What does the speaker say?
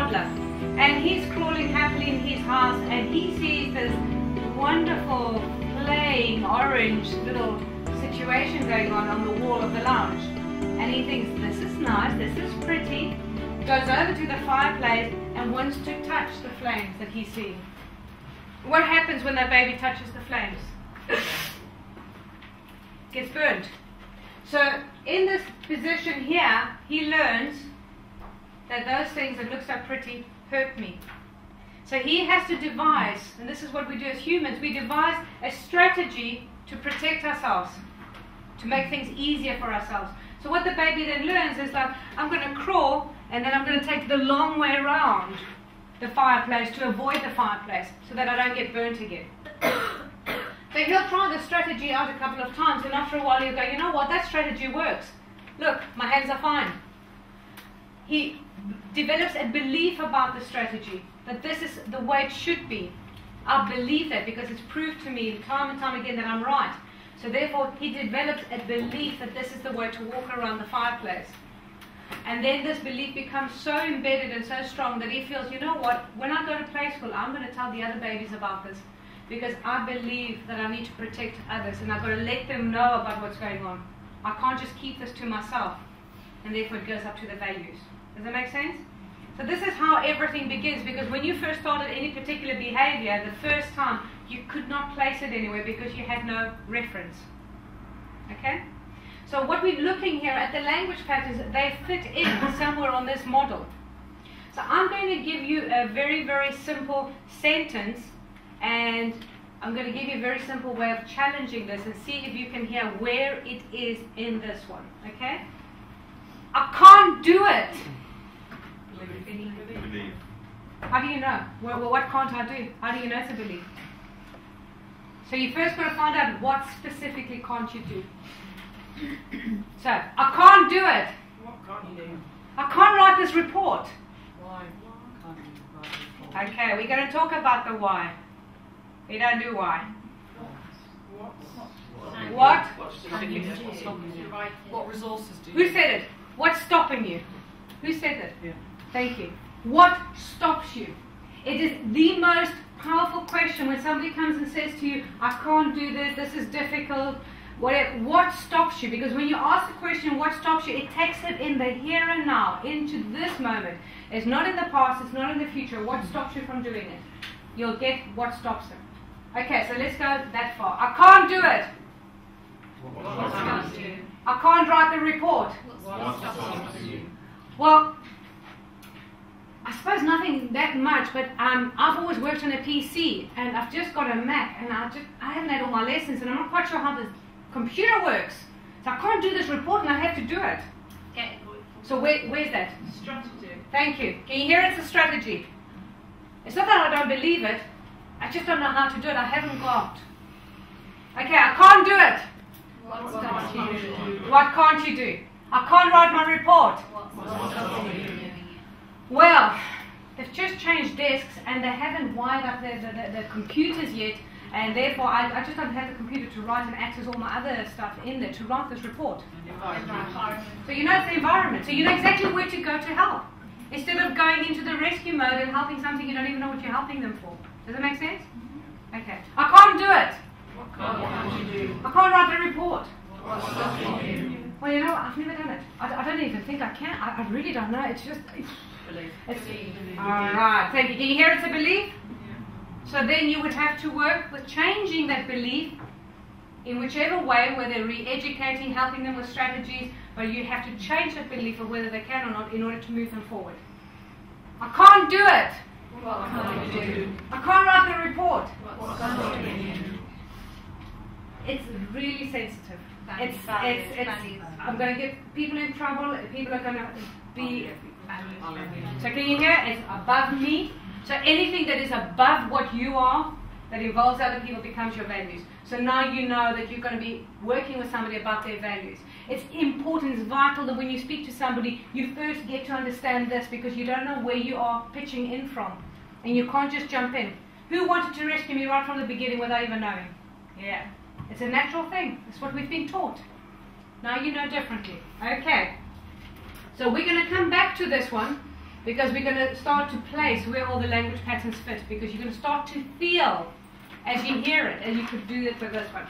toddler, and he's crawling happily in his house, and he sees this wonderful playing orange little situation going on the wall of the lounge, and he thinks, this is nice, this is pretty, goes over to the fireplace and wants to touch the flames that he's seeing. What happens when that baby touches the flames? Gets burnt. So in this position here, he learns that those things that look so pretty hurt me. So he has to devise, and this is what we do as humans, we devise a strategy to protect ourselves, to make things easier for ourselves. So what the baby then learns is that I'm going to crawl, and then I'm going to take the long way around the fireplace to avoid the fireplace so that I don't get burnt again. So he'll try the strategy out a couple of times, and after a while he'll go, you know what, that strategy works. Look, my hands are fine. He develops a belief about the strategy, that this is the way it should be. I believe that because it's proved to me time and time again that I'm right. So therefore he develops a belief that this is the way to walk around the fireplace. And then this belief becomes so embedded and so strong that he feels, you know what, when I go to play school, I'm going to tell the other babies about this, because I believe that I need to protect others, and I've got to let them know about what's going on. I can't just keep this to myself, and therefore it goes up to the values. Does that make sense? So this is how everything begins, because when you first started any particular behavior, the first time, you could not place it anywhere because you had no reference. Okay? So what we're looking here at the language patterns, they fit in somewhere on this model. So I'm going to give you a very, very simple sentence, and I'm going to give you a very simple way of challenging this and see if you can hear where it is in this one. Okay? I can't do it. Believe. How do you know? Well, what can't I do? How do you know it's a belief? So you first got to find out what specifically can't you do. So, I can't do it. What can't you do? I can't write this report. Why? Can't you write this report? Okay, we're going to talk about the why. We don't do why. What? What resources do you Who said it? What's stopping you? Who said it? Yeah. Thank you. What stops you? It is the most powerful question when somebody comes and says to you, I can't do this, this is difficult. What stops you? Because when you ask the question, what stops you, it takes it in the here and now, into this moment. It's not in the past, it's not in the future. What stops you from doing it? You'll get what stops them. Okay, so let's go that far. I can't do it. I can't write the report. Well, I suppose nothing that much, but I've always worked on a PC, and I've just got a Mac, and I haven't had all my lessons, and I'm not quite sure how the computer works. So I can't do this report, and I have to do it. Okay. So where's that? Strategy. Thank you. Can you hear it's a strategy? It's not that I don't believe it. I just don't know how to do it. I haven't got. Okay, I can't do it. What stops you doing? What can't you do? I can't write my report. What stops you doing it? Well, they've just changed desks and they haven't wired up the computers yet, and therefore I just don't have the computer to write and access all my other stuff in there to write this report. So you know it's the environment. So you know exactly where to go to help. Instead of going into the rescue mode and helping something you don't even know what you're helping them for. Does that make sense? Okay. I can't do it. What can't you do? I can't write the report. What stops you? Well, you know, I've never done it. I don't even think I can. I really don't know. It's just... Alright, thank you. Can you hear it's a belief? So then you would have to work with changing that belief in whichever way, whether re-educating, helping them with strategies, but you have to change that belief of whether they can or not in order to move them forward. I can't do it. What can't you do? I can't write the report. What stops you? It's really sensitive. I'm going to get people in trouble. People are going to be... So can you hear? It's above me. So anything that is above what you are, that involves other people, becomes your values. So now you know that you're going to be working with somebody about their values. It's important, it's vital that when you speak to somebody, you first get to understand this, because you don't know where you are pitching in from. And you can't just jump in. Who wanted to rescue me right from the beginning without even knowing? Yeah. It's a natural thing. It's what we've been taught. Now you know differently. Okay. So we're going to come back to this one, Because we're going to start to place where all the language patterns fit, because you're going to start to feel as you hear it, and you could do it with this one.